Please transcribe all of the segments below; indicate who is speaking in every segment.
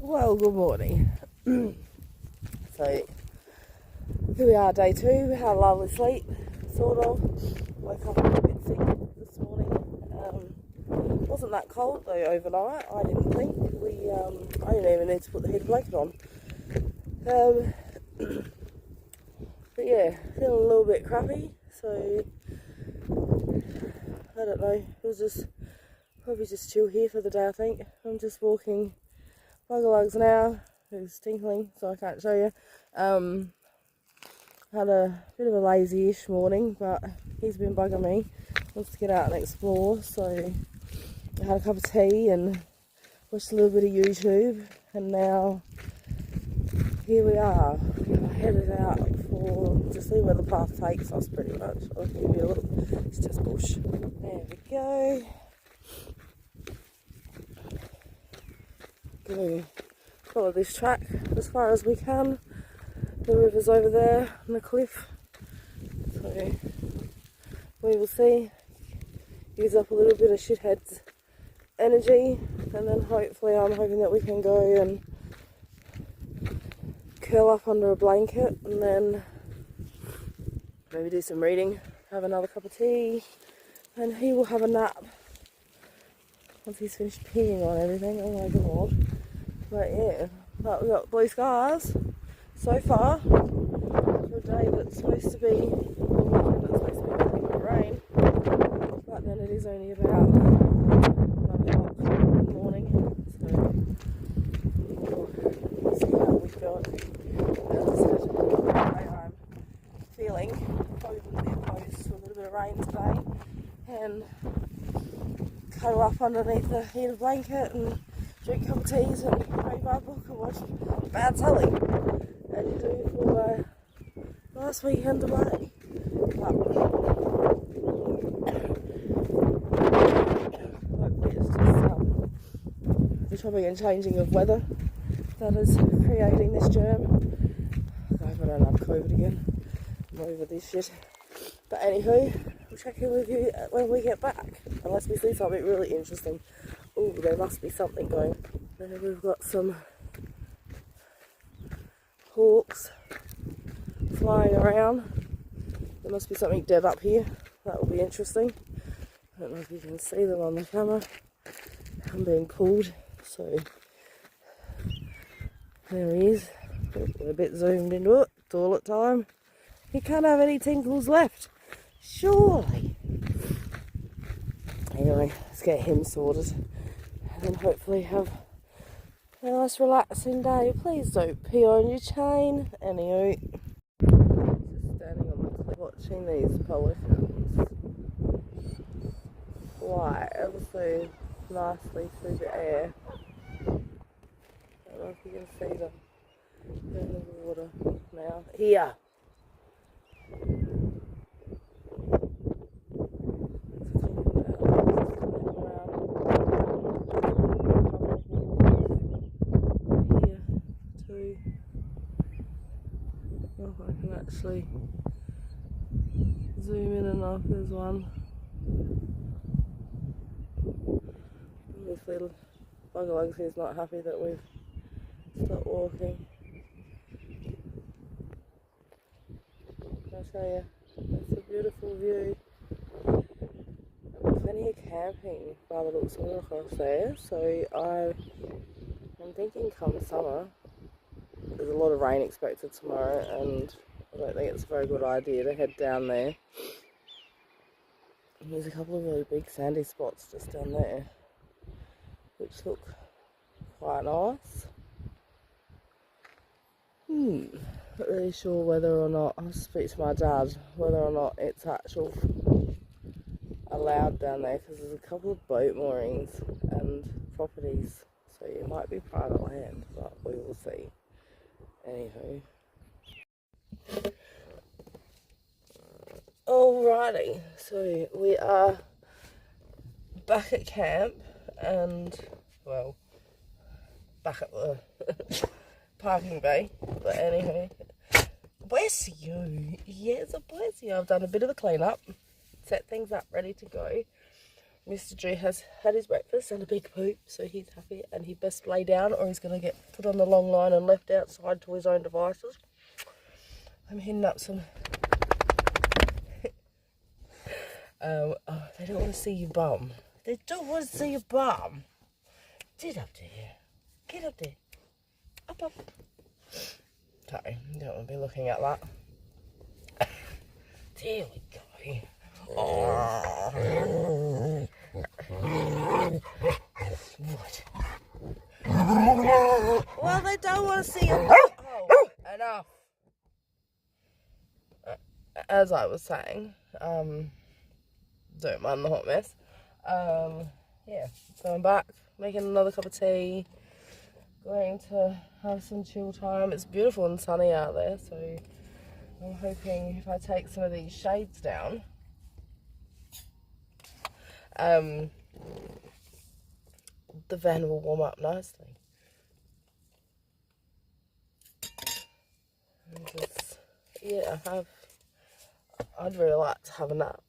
Speaker 1: Well, good morning. So, here we are, day 2. We had a lovely sleep, sort of. Woke up a little bit sick this morning. Wasn't that cold though overnight, I didn't think. I didn't even need to put the heated blanket on. But yeah, feeling a little bit crappy, so I don't know. We'll probably just chill here for the day, I think. I'm just walking Buggalugs now, who's tinkling, so I can't show you. Had a bit of a lazy-ish morning, but he's been bugging me. Wants to get out and explore, so I had a cup of tea and watched a little bit of YouTube, and now here we are. We're headed out to see where the path takes us, pretty much. I'll give you a look. It's just bush. There we go. Go follow this track as far as we can. The river's over there on the cliff, so we will see. Use up a little bit of shithead's energy, and then hopefully I'm hoping that we can go and curl up under a blanket and then maybe do some reading, have another cup of tea, and he will have a nap once he's finished peeing on everything. Oh my god. But yeah, but we've got blue skies so far for a day that's supposed to be, well, that's supposed to be nothing but rain, but then it is only about 9 o'clock in the morning, so we'll see how we feel. As I said, I'm feeling probably wouldn't be opposed to a little bit of rain today, and cuddle up underneath the heated blanket and drink a cup of teas and read my book and watch bad telly, as you do for a nice weekend away. Hopefully it's just the chopping and changing of weather that is creating this germ. I hope I don't have COVID again. I'm over this shit. But anywho, we'll check in with you when we get back, unless we see something really interesting. Oh, there must be something going. Then we've got some hawks flying around. There must be something dead up here. That will be interesting. I don't know if you can see them on the camera. I'm being pulled, so there he is. We're a bit zoomed into it. Toilet time. He can't have any tinkles left, surely. Anyway, let's get him sorted, and then hopefully have a nice relaxing day. Please don't pee on your chain. Anywho, just standing on the cliff watching these pelicans fly ever so nicely through the air. I don't know if you can see them. They're in the water now. Here! Oh, I can actually zoom in enough. There's one. This little Buggalugs is not happy that we've stopped walking. I'll show you. It's a beautiful view. Plenty of camping by the looks of it across there. So I'm thinking come summer, there's a lot of rain expected tomorrow, and I don't think it's a very good idea to head down there. And there's a couple of really big sandy spots just down there, which look quite nice. Not really sure whether or not, I'll speak to my dad, whether or not it's actual allowed down there, because there's a couple of boat moorings and properties, so it might be private land, but we will see. Anywho. Alrighty, so we are back at camp, and, well, back at the parking bay, but anywho, bless you, yes, bless you. I've done a bit of a clean up, set things up, ready to go. Mr. G has had his breakfast and a big poop, so he's happy, and he best lay down or he's going to get put on the long line and left outside to his own devices. I'm hitting up some... oh, they don't want to see your bum. They don't want to see your bum. Get up there. Get up there. Up, up. Sorry, don't want to be looking at that. There we go. Oh. What? Well, they don't want to see you. Oh, enough. As I was saying, don't mind the hot mess. Yeah, so I'm back, making another cup of tea, going to have some chill time. It's beautiful and sunny out there, so I'm hoping if I take some of these shades down, the van will warm up nicely. And just, yeah, I'd really like to have a nap.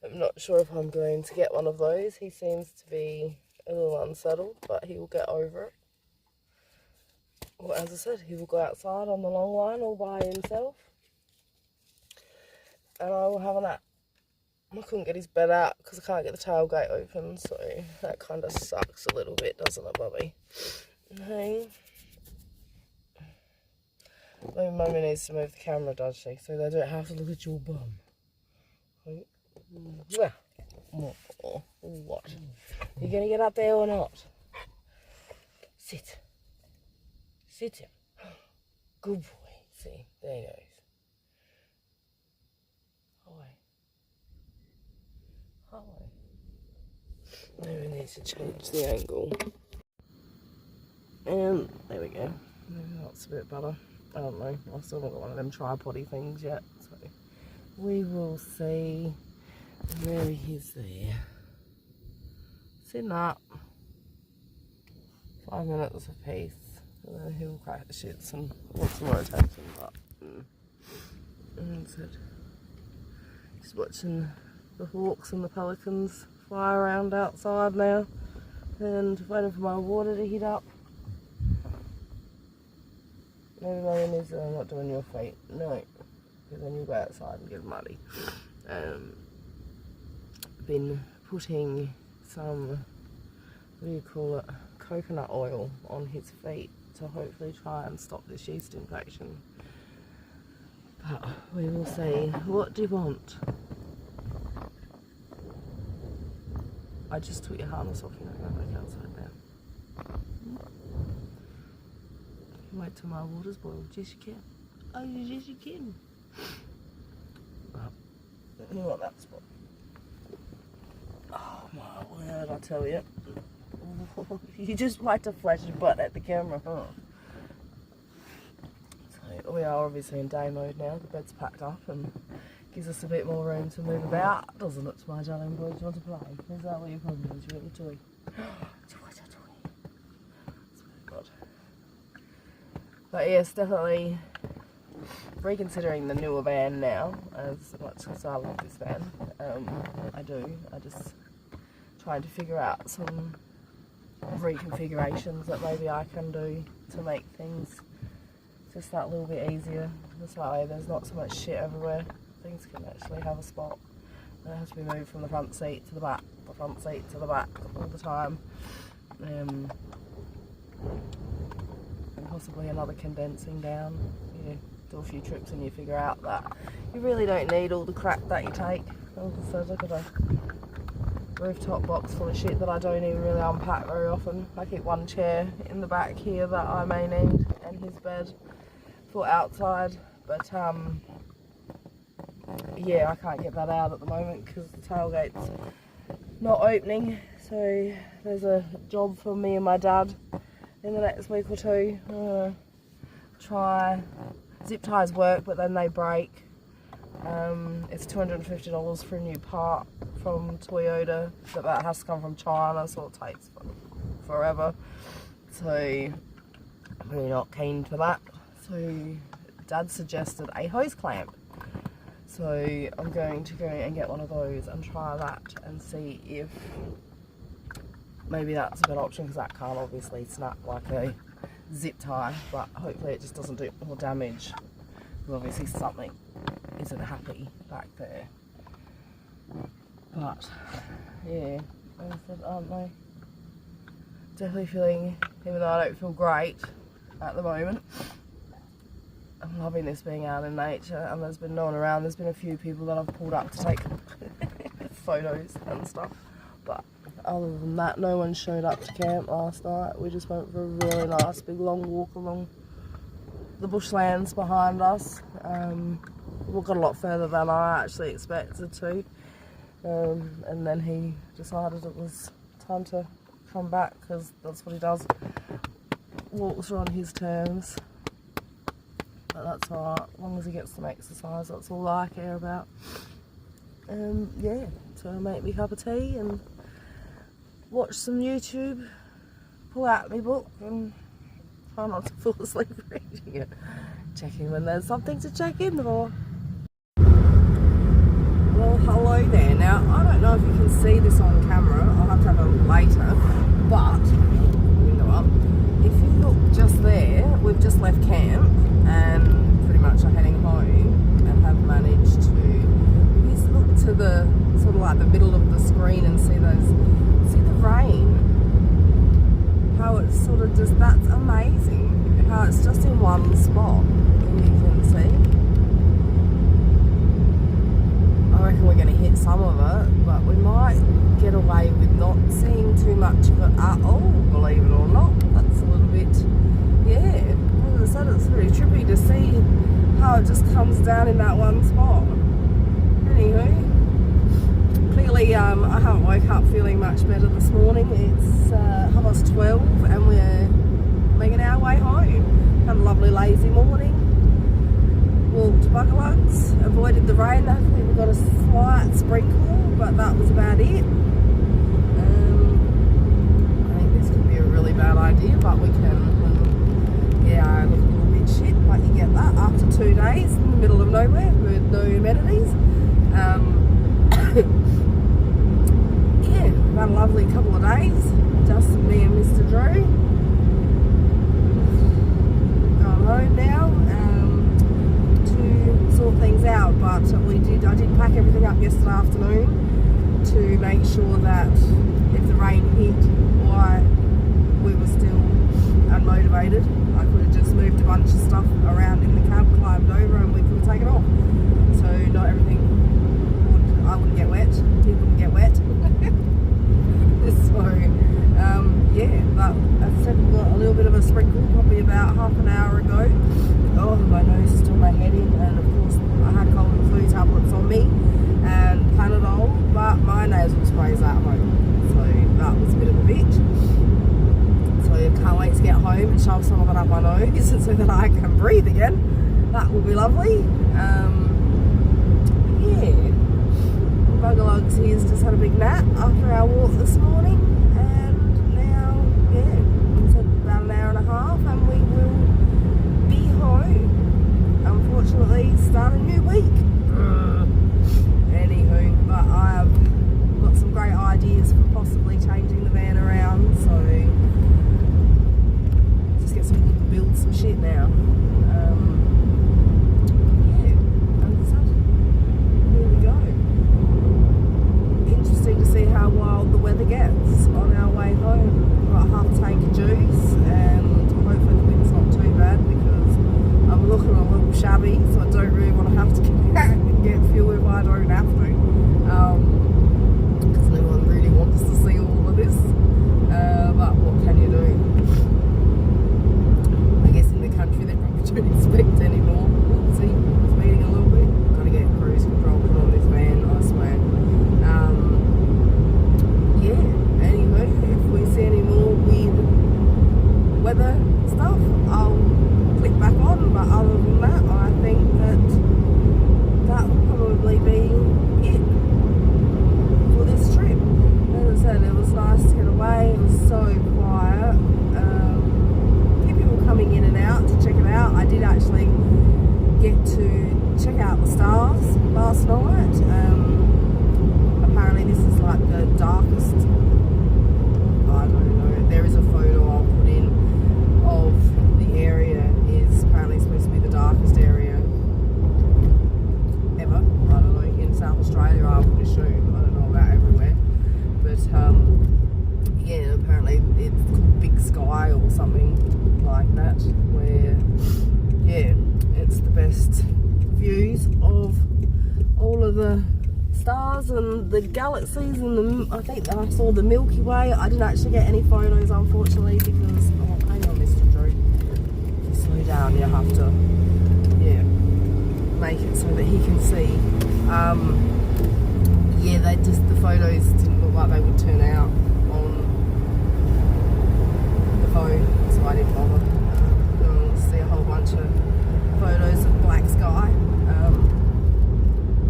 Speaker 1: I'm not sure if I'm going to get one of those. He seems to be a little unsettled, but he will get over it. Well, as I said, he will go outside on the long line all by himself, and I will have a nap. I couldn't get his bed out because I can't get the tailgate open, so that kind of sucks a little bit, doesn't it, Bobby? Hey. Maybe Mummy needs to move the camera, does she? So they don't have to look at your bum. Hey. What? You gonna get up there or not? Sit. Sit him. Good boy. See, there he goes. Hi. Maybe we need to change the angle. And there we go. Maybe that's a bit better. I don't know. I've still not got one of them tripod-y things yet, so we will see. There he is there. Sitting up. 5 minutes a piece. And then he'll crack the shits and want some more attention, but that's it. Just watching the hawks and the pelicans fly around outside now, and waiting for my water to heat up. Maybe Mummy needs to, I'm not doing your feet, no, because then you'll go outside and get muddy. Been putting some, what do you call it, coconut oil on his feet to hopefully try and stop this yeast infection. But we will see. What do you want? I just took your harness off, you know, go back outside now. Wait till my water's boiled. Yes, you can. Oh, yes, you can. Well, you want that spot? Oh my word, I tell you. You just like to flash your butt at the camera, huh? So we are obviously in day mode now. The bed's packed up and gives us a bit more room to move about, doesn't it, my darling boy? Do you want to play? Is that what your problem is? You want your toy? Toy. God. But yes, definitely reconsidering the newer van now, as much as I love this van. I do. I just trying to figure out some reconfigurations that maybe I can do to make things just that little bit easier. This way there's not so much shit everywhere. Things can actually have a spot. It has to be moved from the front seat to the back, the front seat to the back all the time. And possibly another condensing down. You do a few trips and you figure out that you really don't need all the crap that you take. So look at a rooftop box full of shit that I don't even really unpack very often. I keep one chair in the back here that I may need, and his bed for outside, but yeah, I can't get that out at the moment because the tailgate's not opening, so there's a job for me and my dad in the next week or two. I'm gonna try, zip ties work but then they break. It's $250 for a new part from Toyota, but that has to come from China, so it takes forever. So I'm really not keen for that. So Dad suggested a hose clamp. So I'm going to go and get one of those and try that and see if maybe that's a better option, because that can't obviously snap like a zip tie, but hopefully it just doesn't do more damage. Because obviously something isn't happy back there. But yeah, like I said, aren't they? Definitely feeling, even though I don't feel great at the moment, I'm loving this being out in nature, and there's been no one around. There's been a few people that I've pulled up to take photos and stuff, but other than that, no one showed up to camp last night. We just went for a really nice big long walk along the bushlands behind us. We got a lot further than I actually expected to, and then he decided it was time to come back, because that's what he does, walks on his terms. But that's alright, as long as he gets some exercise, that's all I care about. Yeah, so I make me a cup of tea and watch some YouTube, pull out my book and try not to fall asleep reading it. Checking when there's something to check in for. Well, hello there. Now, I don't know if you can see this on camera, I'll have to have a look later, but, window up, if you look just there, we've just left camp and pretty much are heading home, and have managed to just look to the sort of like the middle of the screen and see the rain, how it's sort of just, that's amazing, how it's just in one spot, and you can see. I reckon we're going to hit some of it, but we might get away with not seeing too much of it at all, believe it or not. That's a little bit, yeah, as I said, it's pretty trippy to see how it just comes down in that one spot. Anywho, clearly I haven't woke up feeling much better this morning. It's 12:30 and we're making our way home. Had a lovely lazy morning, walked Buckalugs, avoided the rain. Hopefully we got a slight sprinkle, but that was about it. I think this could be a really bad idea, but we can, yeah, I look a little bit shit, but you get that after 2 days in the middle of nowhere with no amenities. Yeah, had a lovely couple of days, just me and Mr. Drew. Going home now to sort things out, but I did pack everything up yesterday afternoon to make sure that if the rain hit while we were still unmotivated, I could have just moved a bunch of stuff around in the cab, climbed over, and we could have taken off. So not everything I wouldn't get wet, he wouldn't get wet. So yeah, but as I said, we got a little bit of a sprinkle probably about half an hour ago. Oh, my nose is doing my head in, and of course I had cold and flu tablets on me and Panadol, but my nasal spray's at home, so that was a bit of a bitch. So I can't wait to get home and shove some of it up my nose so that I can breathe again. That will be lovely. Yeah, Buckalugs here's just had a big nap after our walk this morning, and now, yeah, it's about an hour and a half and we will be home. Unfortunately, start a new week. Anywho, but I have got some great ideas for possibly changing the van around, so just get some people to build some shit now. Yeah, and so here we go. Interesting to see how wild the weather gets on our way home. We've got half a tank of juice, and hopefully the wind's not too bad, because I'm looking a little shabby, so I don't really want to have to get out and get fuel if I don't have to, because no one really wants to see all of this, but what can you do? I guess in the country they probably don't expect any more. Let's see, it's beating a little bit. Got to get cruise control put on this van, I swear. Yeah, anyway, if we see any more weird weather stuff, I'll click back on, but other than that, I think that will probably be it for this trip. As I said, it was nice to get away. It was so quiet. Few people coming in and out to check it out. I did actually get to check out the stars last last night. Apparently this is like the darkest, I don't know, there is a photo I'll put in of the area. Is apparently supposed to be the darkest area ever. I don't know, in South Australia I would assume. I don't know about everywhere. But yeah, apparently it's called Big Sky or something like that, where yeah, it's the best views of all of the stars and the galaxies and the, I think I saw the Milky Way. I didn't actually get any photos unfortunately because, oh hang on Mr. Drew, slow down, you have to, yeah, make it so that he can see. Yeah, they just, the photos didn't look like they would turn out on the phone, so I didn't bother. You'll see a whole bunch of photos of black sky.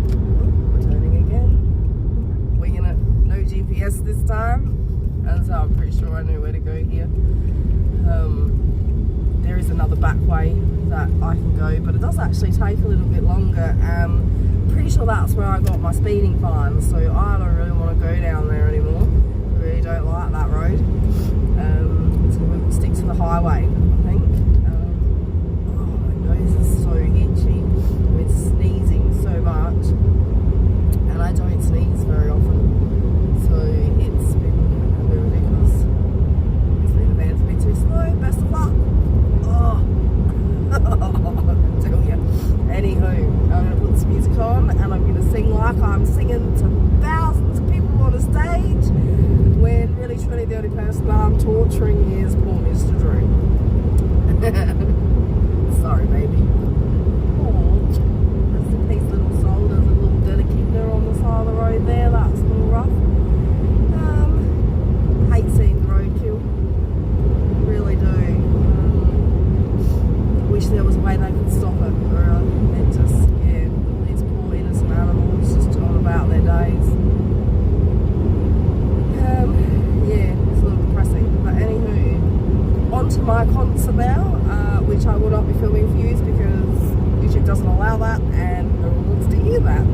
Speaker 1: We're turning again. Winging it, no GPS this time, and so I'm pretty sure I know where to go here. There is another back way that I can go, but it does actually take a little bit longer. Pretty sure that's where I got my speeding fine, so I don't really want to go down there anymore. I really don't like that road. So we'll stick to the highway, I think. Oh, my nose is so itchy. I've been sneezing so much, and I don't sneeze very often, so it's been a bit ridiculous. Obviously the van's a bit too slow. Best of luck. Oh. Tell ya. Anywho, I'm going to put some music on and I'm going to sing like I'm singing to thousands of people on a stage, when really truly the only person I'm torturing is poor Mr. Drew. Sorry baby. Oh, that's a peace little soul. There's a little dead echidna on the side of the road there. That's a little rough. Hate seeing the roadkill. Really do. Wish there was a way they could stop it, or it just, yeah, these poor innocent animals just going about their days. Yeah, it's a little depressing. But anywho, on to my concert now, which I will not be filming for you because YouTube doesn't allow that and no one wants to hear that.